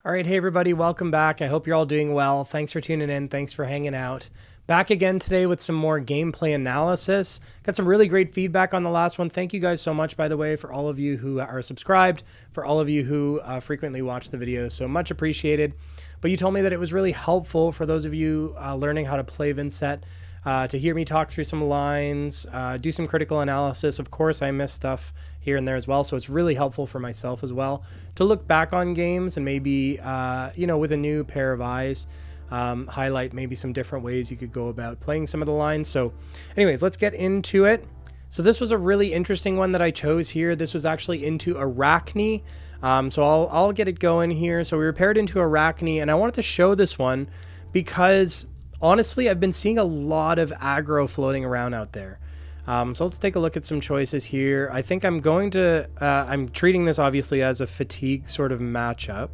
All right, hey everybody, welcome back. I hope you're all doing well. Thanks for tuning in. Thanks for hanging out. Back again today with some more gameplay analysis. Got some really great feedback on the last one. Thank you guys so much, by the way, for all of you who are subscribed, for all of you who frequently watch the videos. So much appreciated. But you told me that it was really helpful for those of you learning how to play Vynnset to hear me talk through some lines, do some critical analysis. Of course, I miss stuff here and there as well, so it's really helpful for myself as well to look back on games and maybe, with a new pair of eyes, highlight maybe some different ways you could go about playing some of the lines. So anyways, let's get into it. So this was a really interesting one that I chose here. This was actually into Arakni. So I'll get it going here. So we were paired into Arakni, and I wanted to show this one because honestly, I've been seeing a lot of aggro floating around out there. So let's take a look at some choices here. I think I'm going to, I'm treating this obviously as a fatigue sort of matchup.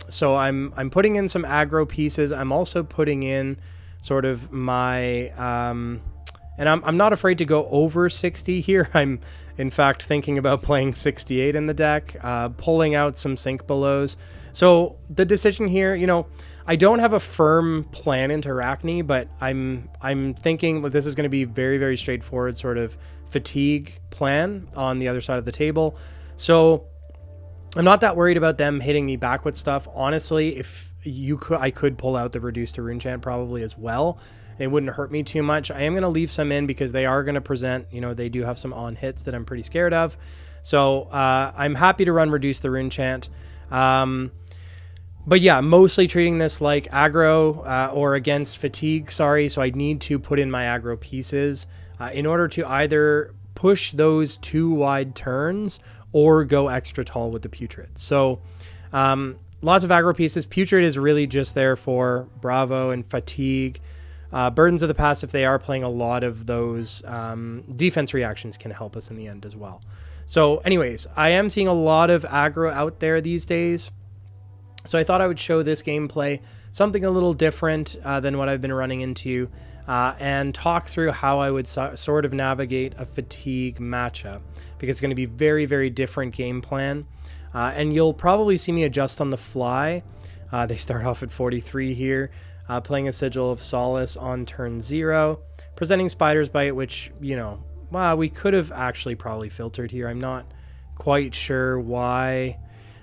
So I'm putting in some aggro pieces. I'm also putting in sort of my, and I'm not afraid to go over 60 here. I'm in fact thinking about playing 68 in the deck, pulling out some sink belows. So the decision here, I don't have a firm plan into Arakni, but I'm thinking that this is going to be very, very straightforward sort of fatigue plan on the other side of the table. So I'm not that worried about them hitting me back with stuff. Honestly, if you could, I could pull out the reduced to rune chant probably as well. It wouldn't hurt me too much. I am going to leave some in because they are going to present, they do have some on hits that I'm pretty scared of. So I'm happy to run reduce the rune chant. But yeah, mostly treating this like aggro or against fatigue, sorry. So I need to put in my aggro pieces in order to either push those 2 wide turns or go extra tall with the putrid. So lots of aggro pieces. Putrid is really just there for Bravo and fatigue. Burdens of the Past, if they are playing a lot of those defense reactions, can help us in the end as well. So anyways, I am seeing a lot of aggro out there these days. So I thought I would show this gameplay, something a little different than what I've been running into, and talk through how I would sort of navigate a fatigue matchup, because it's going to be very, very different game plan. And you'll probably see me adjust on the fly. They start off at 43 here, playing a Sigil of Solace on turn 0, presenting Spider's Bite, which, we could have actually probably filtered here. I'm not quite sure why.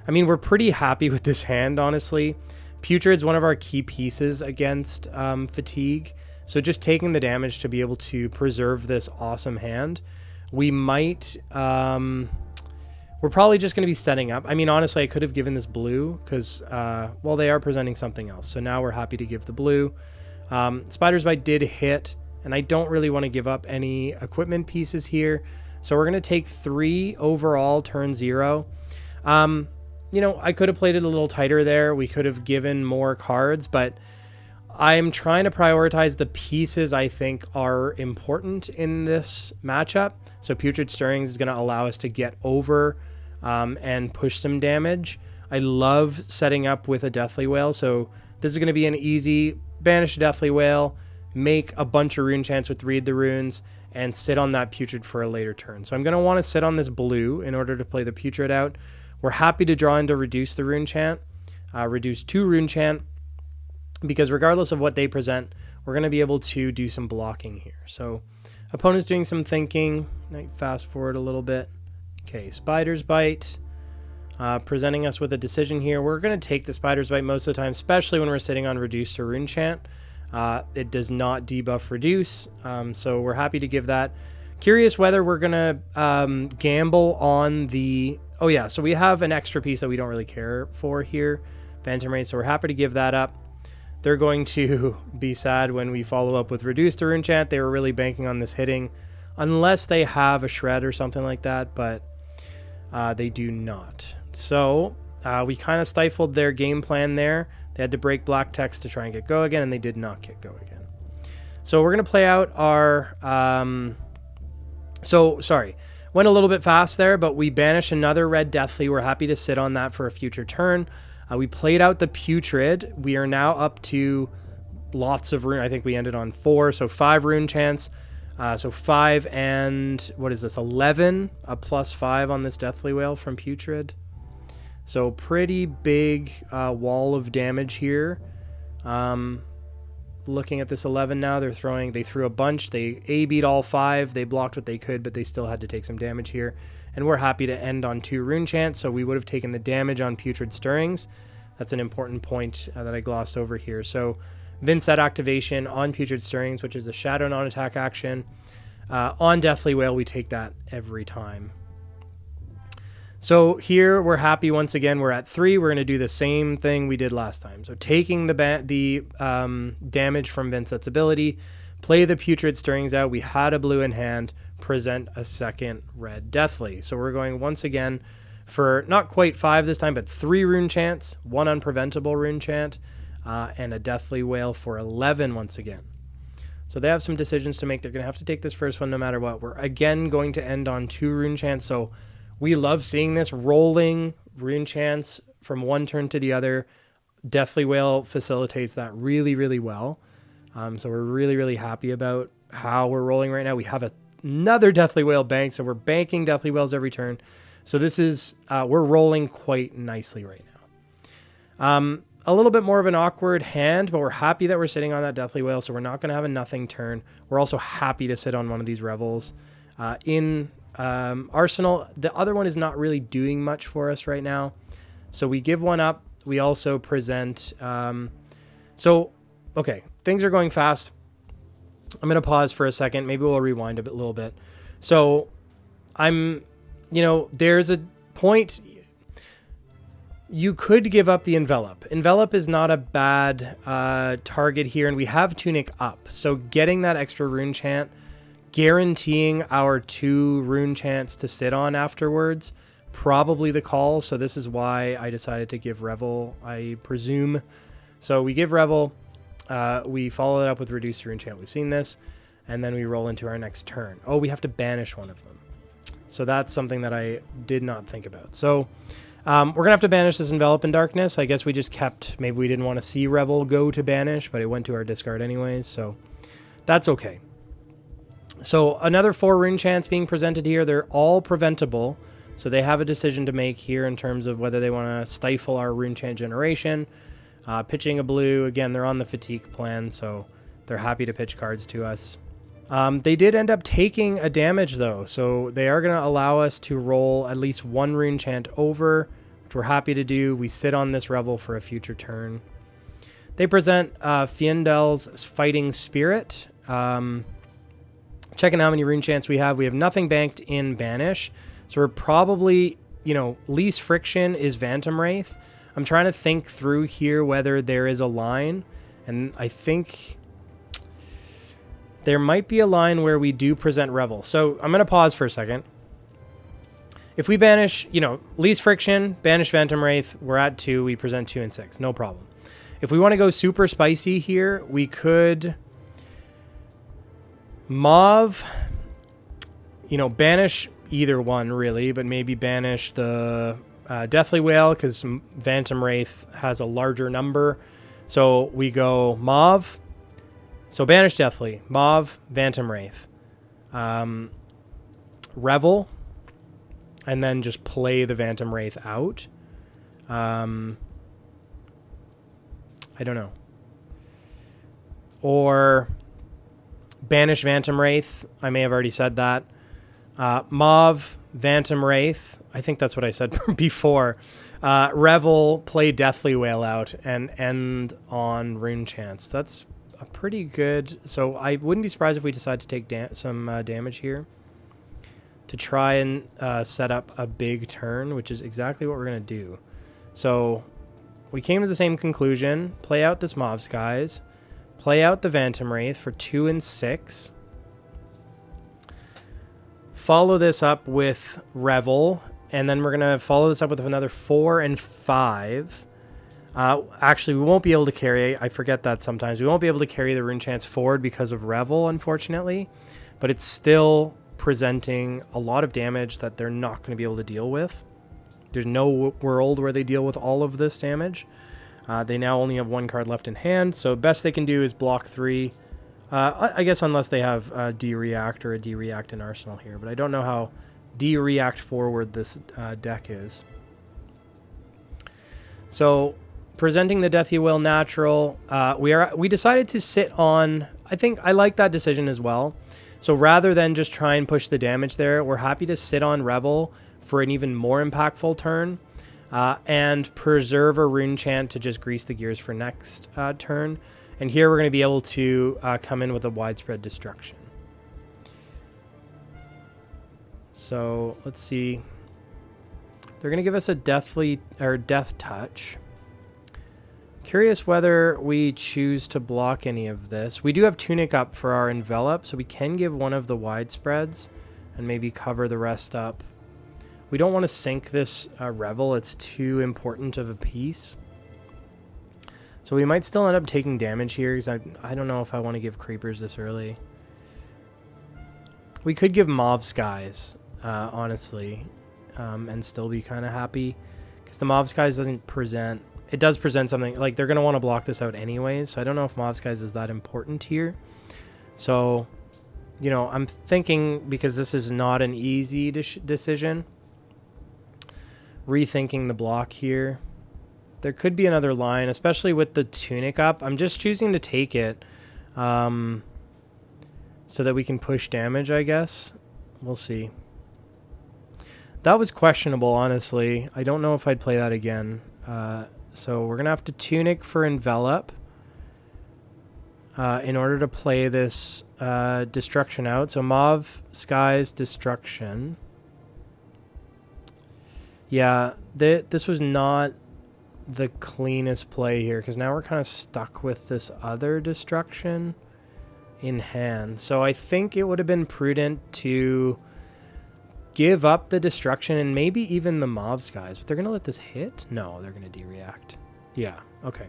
I mean, we're pretty happy with this hand, honestly. Putrid's one of our key pieces against fatigue. So just taking the damage to be able to preserve this awesome hand, we might... we're probably just going to be setting up. I mean, honestly, I could have given this blue because, they are presenting something else. So now we're happy to give the blue. Spider's Bite did hit, and I don't really want to give up any equipment pieces here. So we're going to take 3 overall turn 0. I could have played it a little tighter there. We could have given more cards, but I'm trying to prioritize the pieces I think are important in this matchup. So Putrid Stirrings is going to allow us to get over and push some damage. I love setting up with a Deathly Whale. So this is going to be an easy banish Deathly Whale, make a bunch of rune chants with Read the Runes, and sit on that Putrid for a later turn. So I'm going to want to sit on this blue in order to play the Putrid out. We're happy to draw into reduce the rune chant, reduce 2 rune chant, because regardless of what they present, we're going to be able to do some blocking here. So opponent's doing some thinking. Fast forward a little bit. Okay, Spider's Bite, presenting us with a decision here. We're going to take the Spider's Bite most of the time, especially when we're sitting on reduce to rune chant. It does not debuff reduce, so we're happy to give that. Curious whether we're going to gamble on the... Oh yeah, so we have an extra piece that we don't really care for here, Phantom Raid, so we're happy to give that up. They're going to be sad when we follow up with Reduced to Rune Chant. They were really banking on this hitting, unless they have a Shred or something like that, but they do not. So we kind of stifled their game plan there. They had to break black text to try and get go again, and they did not get go again. So we're going to play out our... Went a little bit fast there, but we banished another red Deathly. We're happy to sit on that for a future turn. We played out the Putrid. We are now up to lots of rune. I think we ended on 4, so 5 rune chants. So 5 and, what is this, 11? A +5 on this Deathly Whale from Putrid. So pretty big wall of damage here. Looking at this 11 now, they threw a bunch. They A-beat all 5. They blocked what they could, but they still had to take some damage here. And we're happy to end on 2 rune chants, so we would have taken the damage on Putrid Stirrings. That's an important point that I glossed over here. So Vynnset activation on Putrid Stirrings, which is a shadow non-attack action. On Deathly Wail, we take that every time. So here we're happy once again. We're at 3. We're going to do the same thing we did last time. So taking the damage from Vynnset's ability, play the Putrid Stirrings out. We had a blue in hand, present a second red Deathly. So we're going once again for not quite 5 this time, but 3 rune chants, 1 unpreventable rune chant, and a Deathly Wail for 11 once again. So they have some decisions to make. They're going to have to take this first one no matter what. We're again going to end on 2 rune chants. So we love seeing this rolling rune chants from one turn to the other. Deathly Wail facilitates that really, really well. So we're really, really happy about how we're rolling right now. We have another Deathly Wail bank, so we're banking Deathly Wails every turn. So this is, we're rolling quite nicely right now. A little bit more of an awkward hand, but we're happy that we're sitting on that Deathly Wail, so we're not going to have a nothing turn. We're also happy to sit on one of these Revels. In Arsenal, the other one is not really doing much for us right now. So we give one up. We also present... okay, things are going fast. I'm going to pause for a second. Maybe we'll rewind a little bit. So there's a point... You could give up the Envelop. Envelop is not a bad target here, and we have Tunic up. So getting that extra rune chant, guaranteeing our 2 rune chants to sit on afterwards, probably the call. So this is why I decided to give Revel, I presume. So we give Revel, we follow it up with Reduced Rune Chant. We've seen this, and then we roll into our next turn. Oh, we have to banish one of them. So that's something that I did not think about. So we're going to have to banish this Envelop in Darkness. I guess we just maybe we didn't want to see Revel go to banish, but it went to our discard anyways, so that's okay. So another 4 rune chants being presented here. They're all preventable, so they have a decision to make here in terms of whether they want to stifle our rune chant generation. Pitching a blue, again, they're on the fatigue plan, so they're happy to pitch cards to us. They did end up taking a damage, though, so they are going to allow us to roll at least 1 rune chant over, which we're happy to do. We sit on this Revel for a future turn. They present Fiendel's Fighting Spirit. Checking how many rune chants we have. We have nothing banked in Banish, so we're probably, least friction is Phantom Wraith. I'm trying to think through here whether there is a line, and I think... there might be a line where we do present Revel. So I'm going to pause for a second. If we banish, least friction, banish Phantom Wraith, we're at 2, we present 2 and 6. No problem. If we want to go super spicy here, we could Mauve, banish either one really, but maybe banish the Deathly Wail because Phantom Wraith has a larger number. So we go Mauve. So banish Deathly, Mauve, Phantom Wraith, Revel, and then just play the Phantom Wraith out. I don't know. Or banish Phantom Wraith. I may have already said that. Mauve, Phantom Wraith. I think that's what I said before. Revel, play Deathly Wail out, and end on Rune Chants. That's a pretty good... So I wouldn't be surprised if we decide to take some damage here to try and set up a big turn, which is exactly what we're going to do. So we came to the same conclusion. Play out this Mauve Skies. Play out the Phantom Wraith for 2 and 6. Follow this up with Revel, and then we're going to follow this up with another 4 and 5. Actually, we won't be able to carry... I forget that sometimes. We won't be able to carry the Rune Chants forward because of Revel, unfortunately. But it's still presenting a lot of damage that they're not going to be able to deal with. There's no world where they deal with all of this damage. They now only have 1 card left in hand, so best they can do is block 3. I guess unless they have a D-React or a D-React in Arsenal here, but I don't know how D-React forward this deck is. So presenting the Death You Will natural, we decided to sit on, I think I like that decision as well. So rather than just try and push the damage there, we're happy to sit on Revel for an even more impactful turn and preserve a rune chant to just grease the gears for next turn. And here we're going to be able to come in with a widespread destruction. So let's see. They're going to give us a death touch. Curious whether we choose to block any of this. We do have Tunic up for our envelop, so we can give one of the widespreads and maybe cover the rest up. We don't want to sink this Revel. It's too important of a piece. So we might still end up taking damage here because I don't know if I want to give creepers this early. We could give Mob Skies, honestly, and still be kind of happy because the Mob Skies doesn't present... It does present something, like they're going to want to block this out anyways, so I don't know if Mob Skies is that important here. So, you know, I'm thinking, because this is not an easy decision, rethinking the block here. There could be another line, especially with the Tunic up. I'm just choosing to take it so that we can push damage, I guess. We'll see. That was questionable, honestly. I don't know if I'd play that again. So we're going to have to Tunic for Envelop in order to play this Destruction out. So Mob Skies Destruction. Yeah, this was not the cleanest play here because now we're kind of stuck with this other Destruction in hand. So I think it would have been prudent to give up the Destruction and maybe even the Mob Skies. But they're going to let this hit? No, they're going to de-react. Yeah, okay.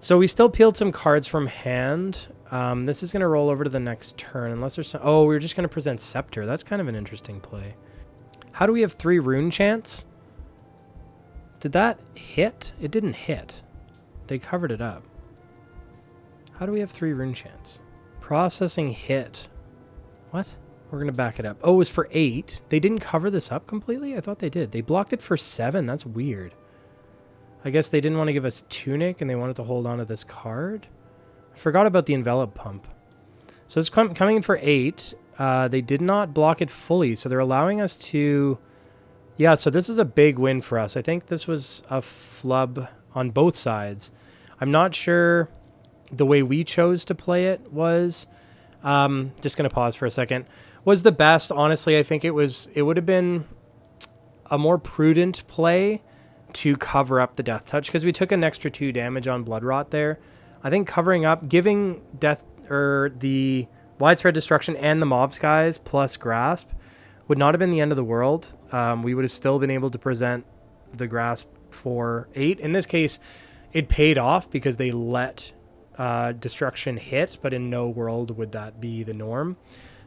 So we still peeled some cards from hand. This is going to roll over to the next turn unless there's some... Oh, we're just going to present Scepter. That's kind of an interesting play. How do we have 3 rune chants? Did that hit? It didn't hit. They covered it up. How do we have 3 rune chants? Processing hit. What? We're going to back it up. Oh, it was for 8. They didn't cover this up completely? I thought they did. They blocked it for 7. That's weird. I guess they didn't want to give us Tunic and they wanted to hold on to this card. I forgot about the Envelop Pump. So it's coming in for 8. They did not block it fully, so they're allowing us to... Yeah, so this is a big win for us. I think this was a flub on both sides. I'm not sure the way we chose to play it was... just going to pause for a second. Was the best. Honestly, I think it would have been a more prudent play to cover up the Death Touch because we took an extra 2 damage on Blood Rot there. I think covering up, giving Death or the Widespread Destruction and the Mob Skies plus Grasp would not have been the end of the world. We would have still been able to present the Grasp for 8. In this case, it paid off because they let Destruction hit, but in no world would that be the norm.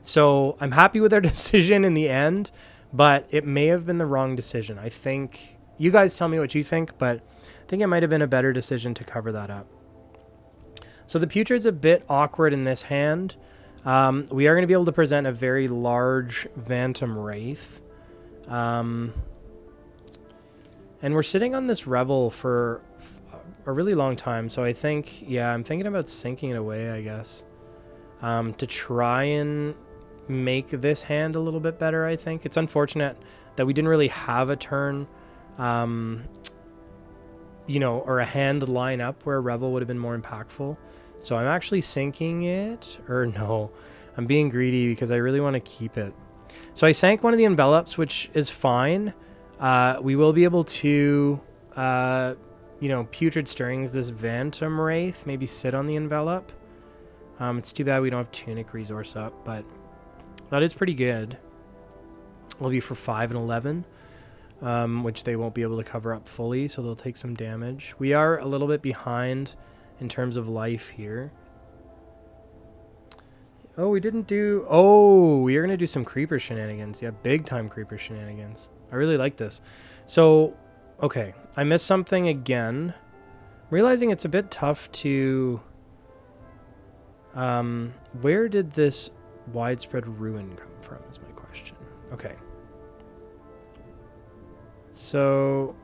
So I'm happy with their decision in the end, but it may have been the wrong decision. I think, you guys tell me what you think, but I think it might have been a better decision to cover that up. So the Putrid's a bit awkward in this hand. We are going to be able to present a very large Phantom Wraith. And we're sitting on this Revel for a really long time, so I think, yeah, I'm thinking about sinking it away, I guess, to try and make this hand a little bit better. I think it's unfortunate that we didn't really have a turn, you know, or a hand line up where Revel would have been more impactful. So I'm actually sinking it, or no, I'm being greedy because I really want to keep it. So I sank one of the envelops, which is fine. We will be able to, you know, Putrid Stirrings this Phantom Wraith, maybe sit on the envelop. It's too bad we don't have Tunic resource up, but that is pretty good. It'll be for 5 and 11, which they won't be able to cover up fully, so they'll take some damage. We are a little bit behind in terms of life here. Oh, we didn't do... Oh, we are going to do some Creeper shenanigans. Yeah, big time Creeper shenanigans. I really like this. So, okay, I missed something again. Realizing it's a bit tough to... where did this Widespread Ruin come from is my question. Okay. So...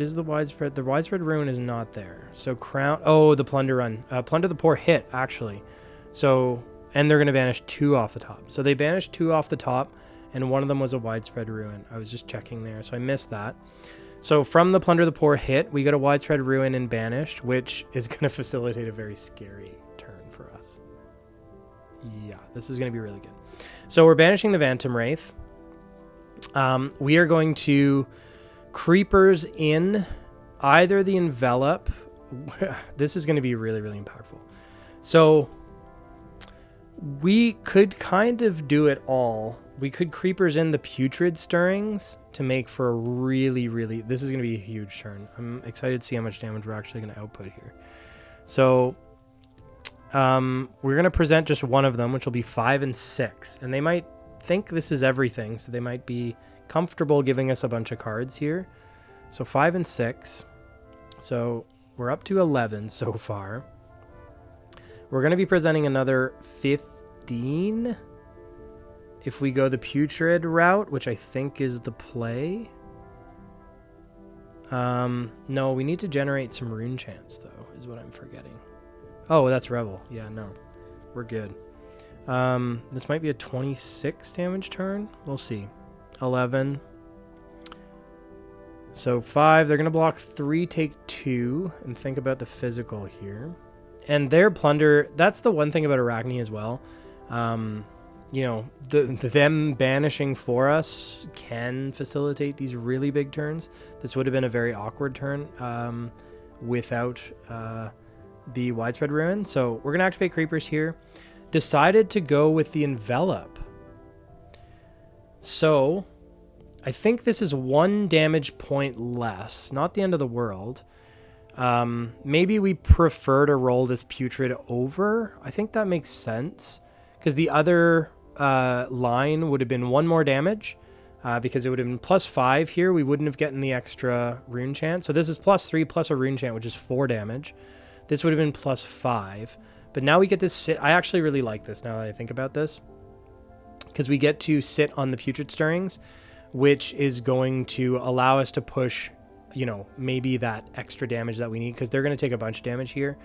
is the widespread? The widespread ruin is not there. So crown. Oh, the plunder run. Plunder the poor hit, actually. So, and they're going to banish 2 off the top. So they banished 2 off the top, and one of them was a widespread ruin. I was just checking there, so I missed that. So from the plunder the poor hit, we got a widespread ruin and banished, which is going to facilitate a very scary turn for us. Yeah, this is going to be really good. So we're banishing the Phantom Wraith. We are going to creepers in either the envelop. This is going to be really, really impactful. So we could kind of do it all. We could creepers in the putrid stirrings to make for a really, really... This is going to be a huge turn. I'm excited to see how much damage we're actually going to output here. So we're going to present just one of them, which will be 5 and 6. And they might think this is everything, so they might be comfortable giving us a bunch of cards here. So 5 and 6. So we're up to 11 so far. We're going to be presenting another 15 if we go the putrid route, which I think is the play. No, we need to generate some rune chants, though, is what I'm forgetting. Oh, that's Revel. Yeah, no. We're good. This might be a 26 damage turn. We'll see. 11. So 5. They're going to block 3, take 2, and think about the physical here. And their plunder, that's the one thing about Arakni as well. You know, them banishing for us can facilitate these really big turns. This would have been a very awkward turn without the widespread ruin. So we're going to activate creepers here. Decided to go with the envelop. So I think this is 1 damage point less. Not the end of the world. Maybe we prefer to roll this putrid over. I think that makes sense. Because the other line would have been 1 more damage. Because it would have been +5 here. We wouldn't have gotten the extra rune chant. So this is +3 plus a rune chant, which is 4 damage. This would have been +5. But now we get to sit. I actually really like this now that I think about this. Because we get to sit on the putrid stirrings, which is going to allow us to push, you know, maybe that extra damage that we need. Because they're going to take a bunch of damage here.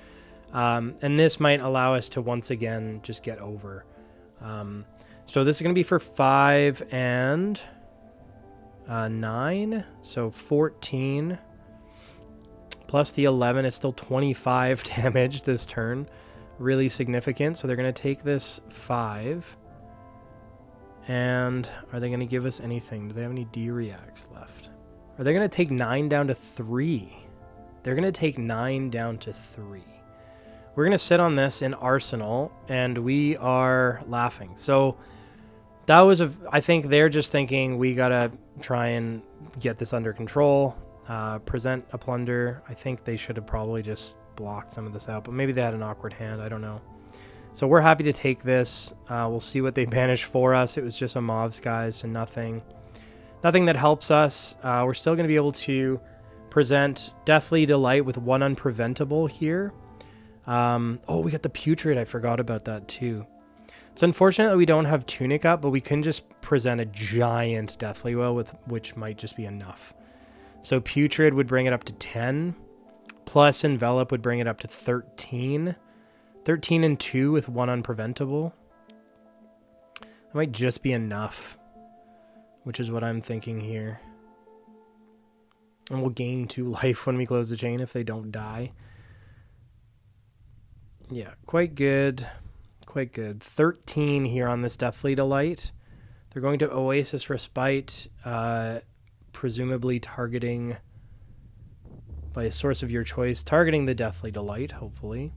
And this might allow us to once again just get over. So this is going to be for 5 and 9. So 14. Plus the 11 is still 25 damage this turn. Really significant. So they're going to take this 5. And are they going to give us anything? Do they have any D-reacts left? Are they going to take 9 down to 3? They're going to take 9 down to 3. We're going to sit on this in Arsenal, and we are laughing. So that was, I think they're just thinking we got to try and get this under control, present a plunder. I think they should have probably just blocked some of this out, but maybe they had an awkward hand. I don't know. So we're happy to take this. We'll see what they banish for us. It was just a Mauve's, guys, so nothing that helps us. We're still going to be able to present Deathly Delight with 1 unpreventable here. Oh, we got the Putrid. I forgot about that too. It's unfortunate that we don't have Tunic up, but we can just present a giant Deathly Well, which might just be enough. So Putrid would bring it up to 10, plus Envelop would bring it up to 13. 13 and 2 with 1 unpreventable. That might just be enough, which is what I'm thinking here. And we'll gain 2 life when we close the chain if they don't die. Yeah, quite good. Quite good. 13 here on this Deathly Delight. They're going to Oasis Respite, presumably targeting, by a source of your choice, targeting the Deathly Delight, hopefully.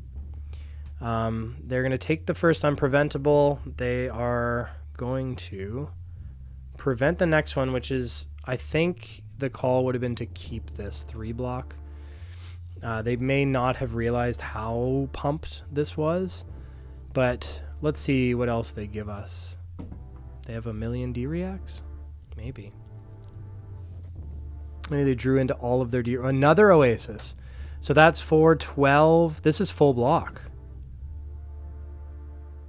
They're going to take the first unpreventable. They are going to prevent the next one, which is, I think the call would have been to keep this 3 block. They may not have realized how pumped this was, but let's see what else they give us. They have 1,000,000 D-reacts? Maybe. Maybe they drew into all of their D. Another Oasis. So that's 4, 12. This is full block.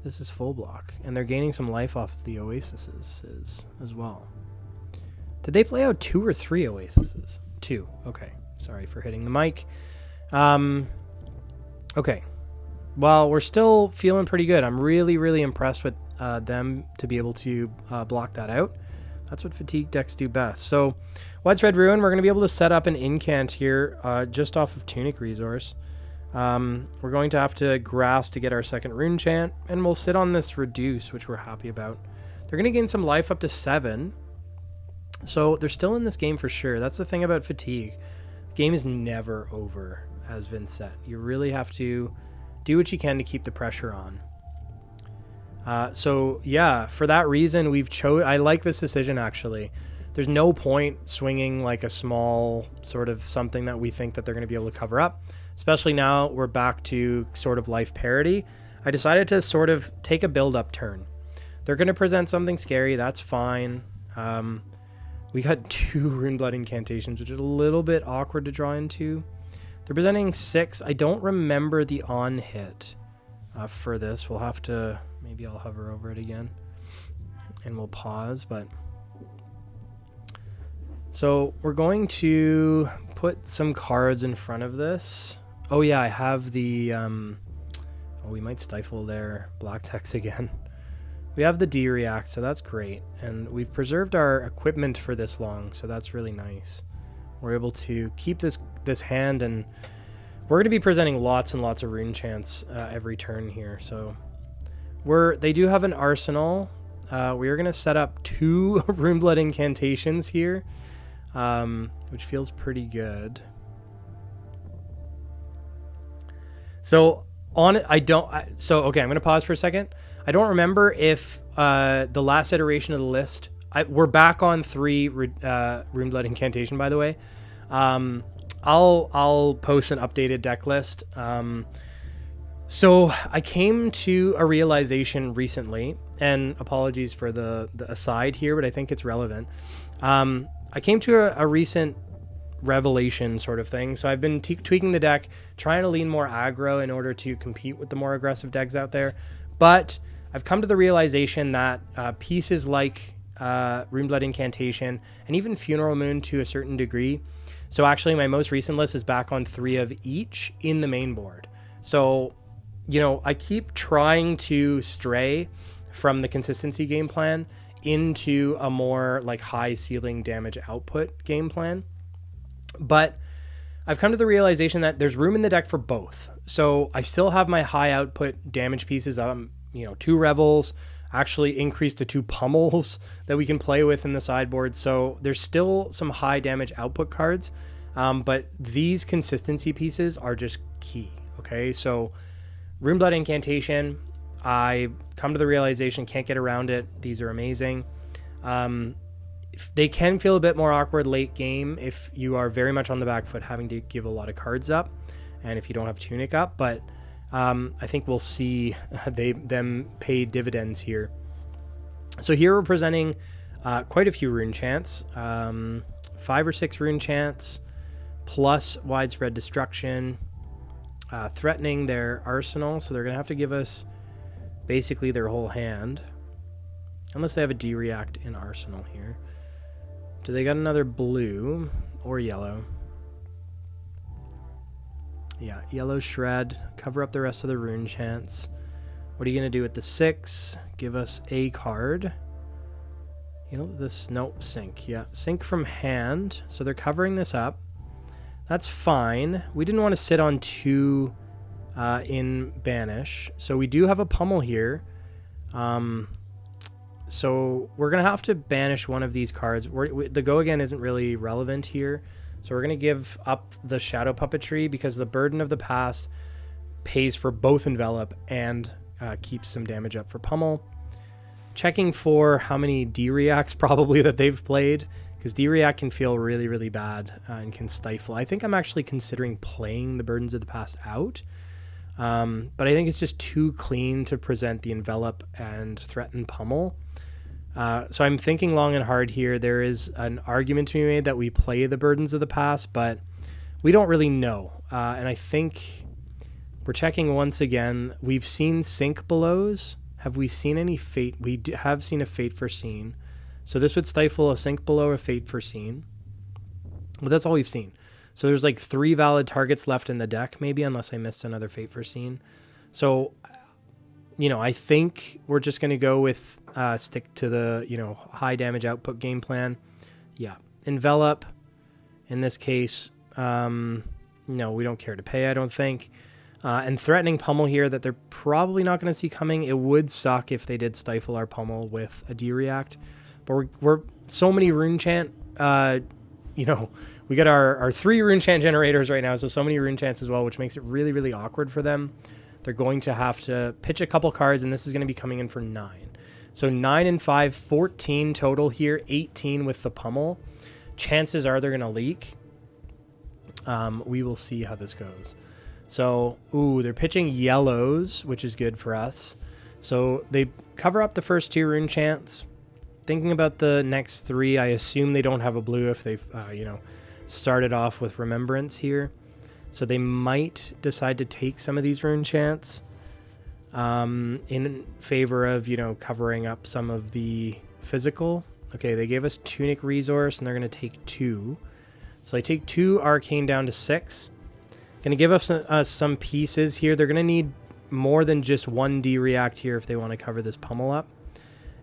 This is full block. And they're gaining some life off the Oases as well. Did they play out 2 or 3 Oases? 2. Okay. Sorry for hitting the mic. Okay. Well, we're still feeling pretty good. I'm really, really impressed with them to be able to block that out. That's what fatigue decks do best. So, Widespread Ruin, we're going to be able to set up an incant here just off of Tunic Resource. We're going to have to grasp to get our second rune chant, and we'll sit on this Reduce, which we're happy about. They're going to gain some life up to 7. So they're still in this game for sure. That's the thing about fatigue. The game is never over as Vynnset. You really have to do what you can to keep the pressure on. So yeah, for that reason, I like this decision actually. There's no point swinging like a small sort of something that we think that they're going to be able to cover up, especially now we're back to sort of life parity. I decided to sort of take a build-up turn. They're going to present something scary. That's fine. We got 2 Runeblood incantations, which is a little bit awkward to draw into. They're presenting 6. I don't remember the on hit for this. We'll have to, maybe I'll hover over it again and we'll pause, but so we're going to put some cards in front of this. Oh yeah, I have the, we might stifle their black text again. We have the D-React, so that's great. And we've preserved our equipment for this long, so that's really nice. We're able to keep this hand, and we're going to be presenting lots and lots of rune chants every turn here. So they do have an arsenal. We are going to set up 2 Runeblood incantations here, which feels pretty good. So okay, I'm going to pause for a second. I don't remember if the last iteration of the list, we're back on 3 Runeblood incantation, by the way. I'll post an updated deck list. So I came to a realization recently, and apologies for the aside here, but I think it's relevant. I came to a recent revelation sort of thing. So I've been tweaking the deck, trying to lean more aggro in order to compete with the more aggressive decks out there. But I've come to the realization that pieces like Runeblood Incantation and even Funeral Moon to a certain degree. So actually my most recent list is back on 3 of each in the main board. So, you know, I keep trying to stray from the consistency game plan into a more like high ceiling damage output game plan. But I've come to the realization that there's room in the deck for both. So I still have my high output damage pieces. 2 Revels, actually increased to 2 Pummels that we can play with in the sideboard. So there's still some high damage output cards, but these consistency pieces are just key. Okay, so Runeblood Incantation, I come to the realization can't get around it. These are amazing. They can feel a bit more awkward late game if you are very much on the back foot, having to give a lot of cards up, and if you don't have Tunic up. But I think we'll see them pay dividends here. So here we're presenting quite a few rune chants, 5 or 6 rune chants, plus Widespread Destruction, threatening their arsenal. So they're going to have to give us basically their whole hand, unless they have a D-React in arsenal here. Do they got another blue or yellow? Yeah, yellow shred, cover up the rest of the rune chants. What are you going to do with the 6? Give us a card. Sink. Yeah, sink from hand. So they're covering this up. That's fine. We didn't want to sit on 2 in banish. So we do have a pummel here. So we're going to have to banish one of these cards. The go again isn't really relevant here. So we're going to give up the Shadow Puppetry because the Burden of the Past pays for both Envelop and keeps some damage up for Pummel. Checking for how many D-Reacts probably that they've played, because D-React can feel really, really bad and can stifle. I think I'm actually considering playing the Burdens of the Past out, but I think it's just too clean to present the Envelop and threaten Pummel. So I'm thinking long and hard here. There is an argument to be made that we play the Burdens of the Past, but we don't really know. And I think we're checking once again. We've seen Sink Belows. Have we seen any Fate? We have seen a Fate Foreseen. So this would stifle a Sink Below, a Fate Foreseen. But that's all we've seen. So there's like 3 valid targets left in the deck, maybe, unless I missed another Fate Foreseen. So, I think we're just going to go with stick to the, high damage output game plan. Yeah. Envelop, in this case, no, we don't care to pay, I don't think. And Threatening Pummel here that they're probably not going to see coming. It would suck if they did stifle our Pummel with a D-React. But we're so many Rune Chant, we got our 3 Rune Chant generators right now, so many Rune Chants as well, which makes it really, really awkward for them. They're going to have to pitch a couple cards, and this is going to be coming in for 9. So 9 and 5, 14 total here, 18 with the Pummel. Chances are they're going to leak. We will see how this goes. So, they're pitching yellows, which is good for us. So they cover up the first 2 Rune Chants. Thinking about the next 3, I assume they don't have a blue if they've, started off with Remembrance here. So they might decide to take some of these Rune Chants in favor of, covering up some of the physical. Okay, they gave us Tunic Resource, and they're going to take 2. So they take 2 Arcane down to 6. Going to give us some pieces here. They're going to need more than just 1 D-React here if they want to cover this Pummel up.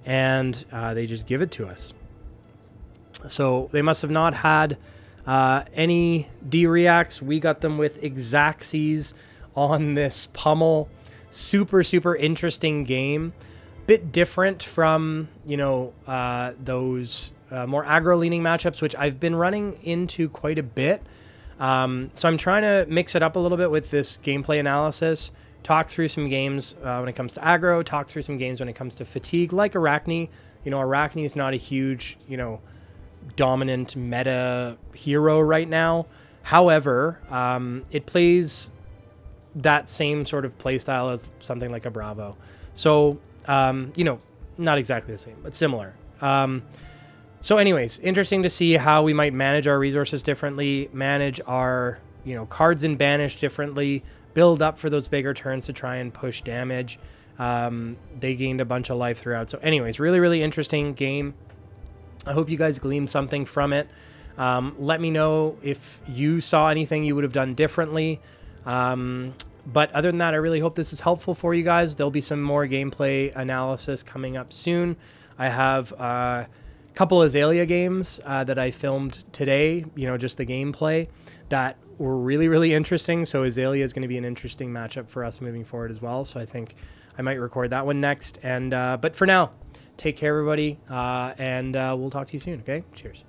And they just give it to us. So they must have not had any D-Reacts. We got them with Exacxies on this Pummel. Super, super interesting game. Bit different from, those more aggro-leaning matchups, which I've been running into quite a bit. So I'm trying to mix it up a little bit with this gameplay analysis. Talk through some games when it comes to aggro. Talk through some games when it comes to fatigue, like Arakni. Arakni is not a huge, dominant meta hero right now. However, it plays that same sort of play style as something like a Bravo. So, not exactly the same, but similar. So anyways, interesting to see how we might manage our resources differently, manage our, cards in banish differently, build up for those bigger turns to try and push damage. They gained a bunch of life throughout. So anyways, really, really interesting game. I hope you guys gleaned something from it. Let me know if you saw anything you would have done differently. But other than that, I really hope this is helpful for you guys. There'll be some more gameplay analysis coming up soon. I have a couple Azalea games that I filmed today, just the gameplay that were really, really interesting. So Azalea is going to be an interesting matchup for us moving forward as well. So I think I might record that one next. And but for now, take care, everybody, and we'll talk to you soon, okay? Cheers.